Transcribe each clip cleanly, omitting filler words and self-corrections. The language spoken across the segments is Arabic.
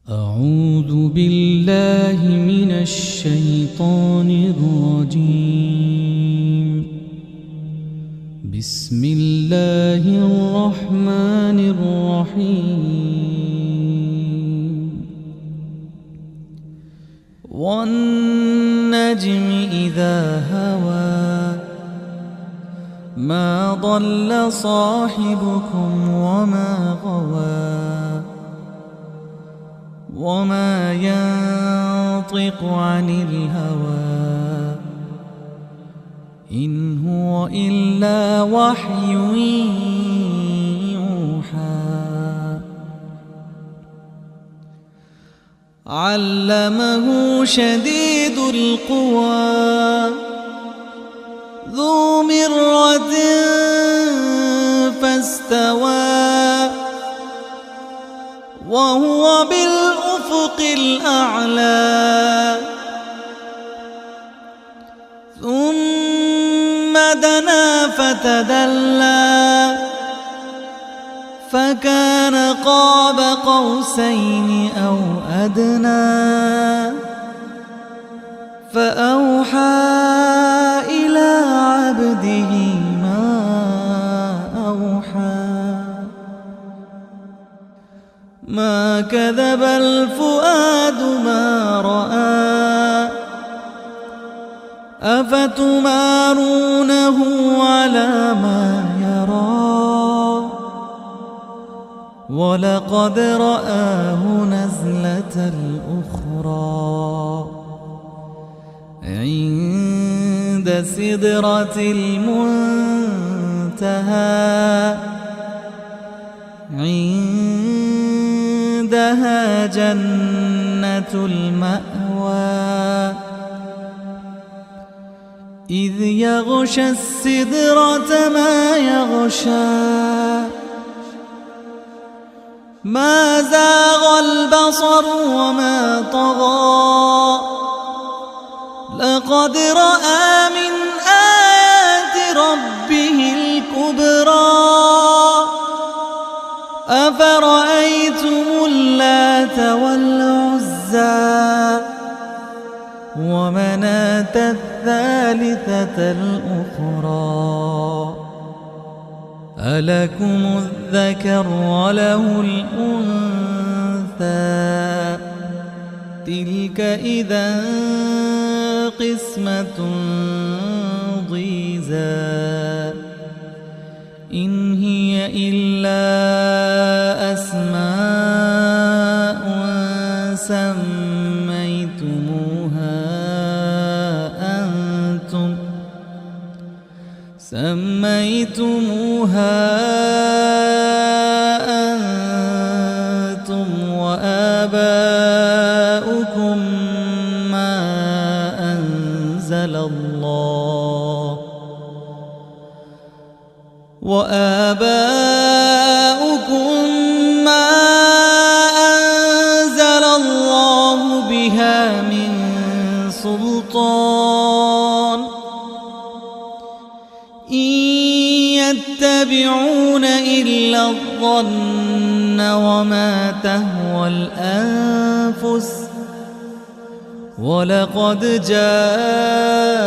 أعوذ بالله من الشيطان الرجيم. بسم الله الرحمن الرحيم. والنجم إذا هوى ما ضل صاحبكم وما غوى وما ينطق عن الهوى إن هو إلا وحي يوحى. علمه شديد القوى ذو مرة فاستوى وهو بالأفق الأعلى. ثم دنا فتدلى فكان قاب قوسين أو أدنى فأوحى إلى عبده ما أوحى. ما كذب الفؤاد ما رأى أفتمارونه على ما يرى ولقد رآه نزلة أخرى عند سدرة المنتهى عندها جنة المأوى. إذ يغشى السدرة ما يغشى ما زاغ البصر وما طغى لقد رأى من آيات ربه الكبرى. أفرأيتم اللات والعزى ومناة الثالثة الأخرى ألكم الذكر وله الأنثى تلك إذا قسمة ضيزى. إن هي إلا أسماء سميتموها أنتم وآباؤكم ما أنزل الله بها من سلطان إن يتبعون إلا الظن وما تهوى الأنفس ولقد جاءهم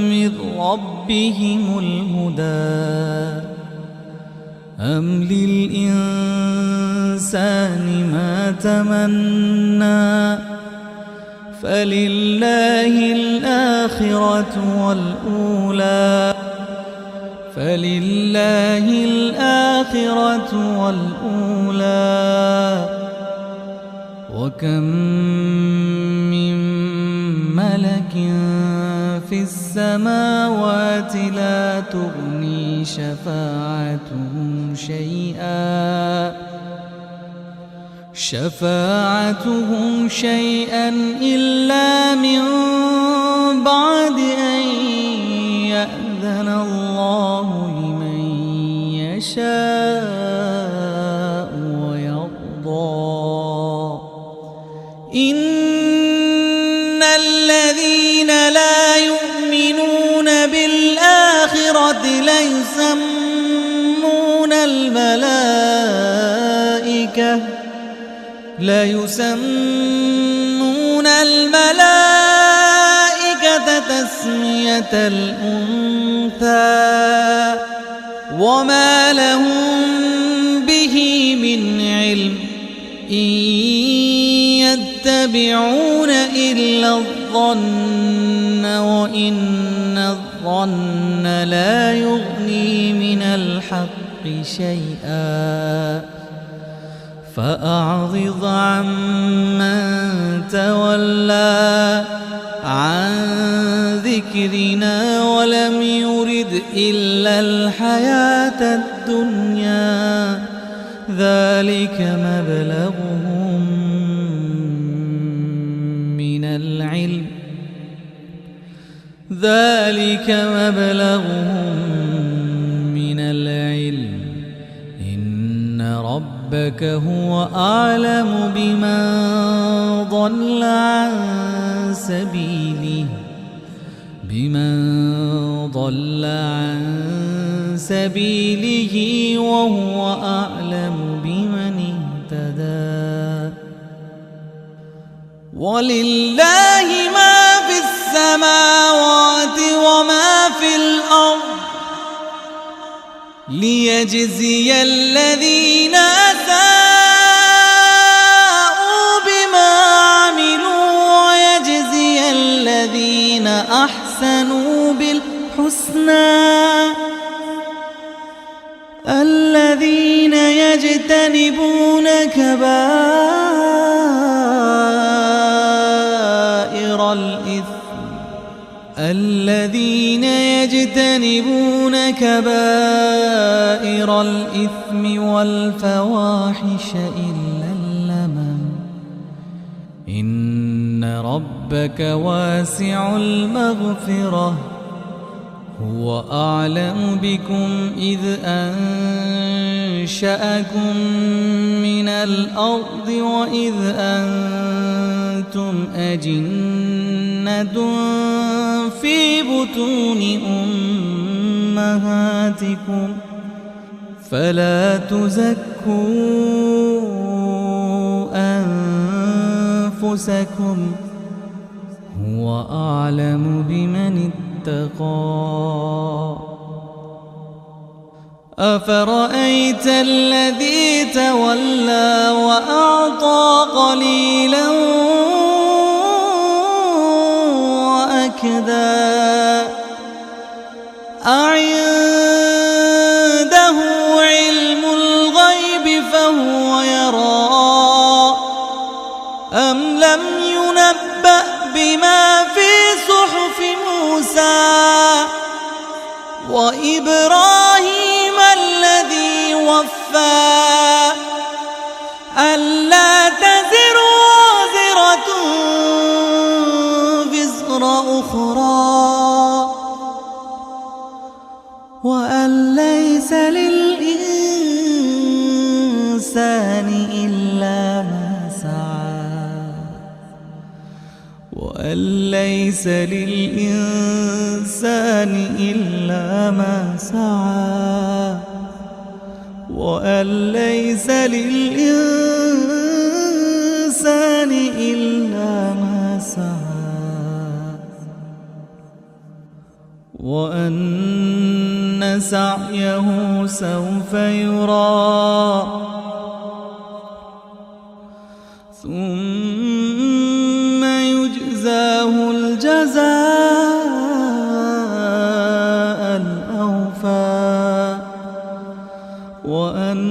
من ربهم الهدى. أم للإنسان ما تمنى فلله الآخرة والأولى وكم من ملك في السماوات لا تغني شفاعتهم شيئا إلا من بعد أن يأذن الله لمن يشاء ويرضى. إن الذين لا يؤمنون بالآخرة ليسمون الملائكة ليسمون الملائكة تسمية الأنثى وما لهم به من علم إن يتبعون إلا الظن وإن الظن لا يغني من الحق شيئا فأعرض عمن تولى عن ذكرنا ولم يرد إلا الحياة الدنيا ذلك مبلغهم من العلم إن ربك هو أعلم بمن ضل عن سبيله وهو أعلم بمن اهتدى ولله ما في السماوات وما في الأرض ليجزي الذين أساءوا بما عملوا ويجزي الذين أحسنوا بالحسنى الذين يجتنبون كبائر الإثم والفواحش إلا اللمم إن ربك واسع المغفرة هو أعلم بكم إذ أنشأكم من الأرض وإذ أنتم أجنة في بطون أمهاتكم فلا تزكوا أنفسكم هو أعلم بمن اتقى أفرأيت الذي تولى وأعطى قليلا وأكدى أعنده علم الغيب فهو يرى أم لم ينبأ بما في صحف موسى وإبراهيم الذي وفى ألا تزر وازرة وزر أخرى وأن ليس للإنسان إلا ما سعى وأن ليس للإنسان إلا ما سعى وأن ليس للإنسان إلا ما سعى وأن سعيه سوف يرى ثم يجزاه الجزاء الأوفى وأن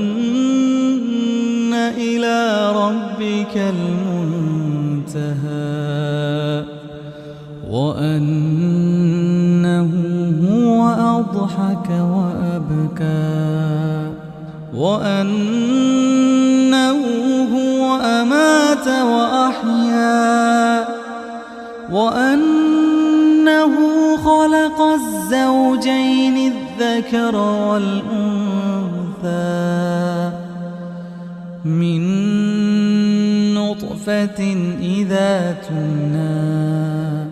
إلى ربك المنتهى وأنه هو أضحك وأبكى وأنه هو أمات وأحيا وأنه خلق الزوجين الذكر والأنثى من نطفة إذا تمنى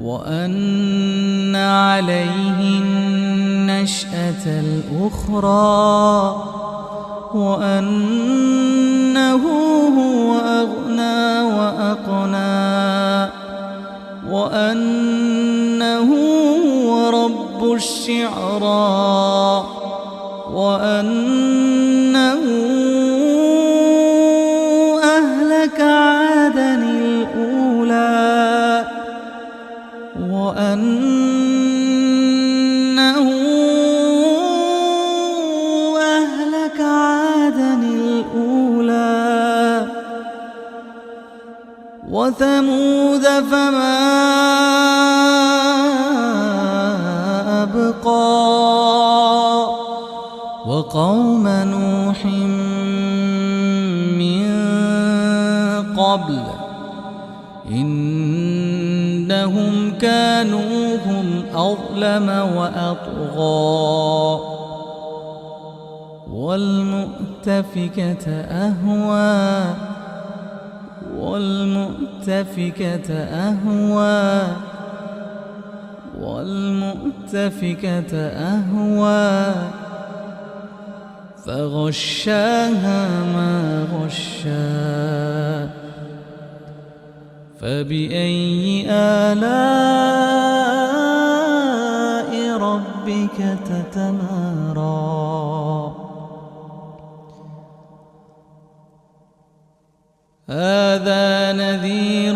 وأن عليه النشأة الأخرى وأنه هو أغنى وأقنى وأنه هو رب الشعرى وأنه أهلك عادا الأولى وأنه أهلك عادا الأولى وثمود فما أبقى وقوم نوح من قبل إنهم كانوا هم أظلم وأطغى والمؤتفكة أهوى والمؤتفكة أهوى والمؤتفكة أهوى فغشاها ما غشا فبأي آلاء ربك تتمارى هذا نذير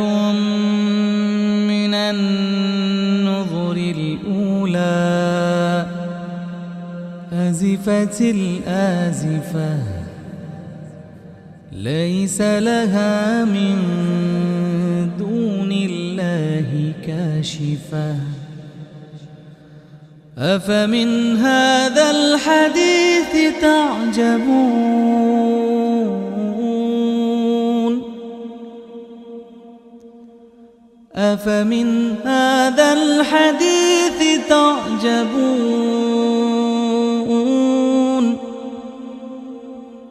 من النذر الأولى أزفت الآزفة ليس لها من دون الله كاشفة أفمن هذا الحديث تعجبون أفمن هذا الحديث تعجبون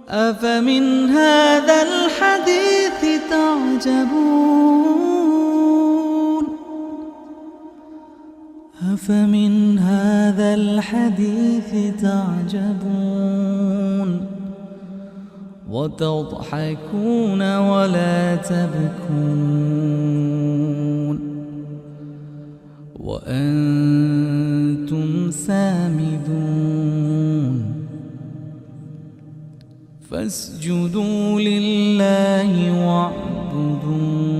أفمن هذا الحديث تعجبون أفمن هذا الحديث تعجبون وتضحكون ولا تبكون وأنتم سامدون فاسجدوا لله واعبدوا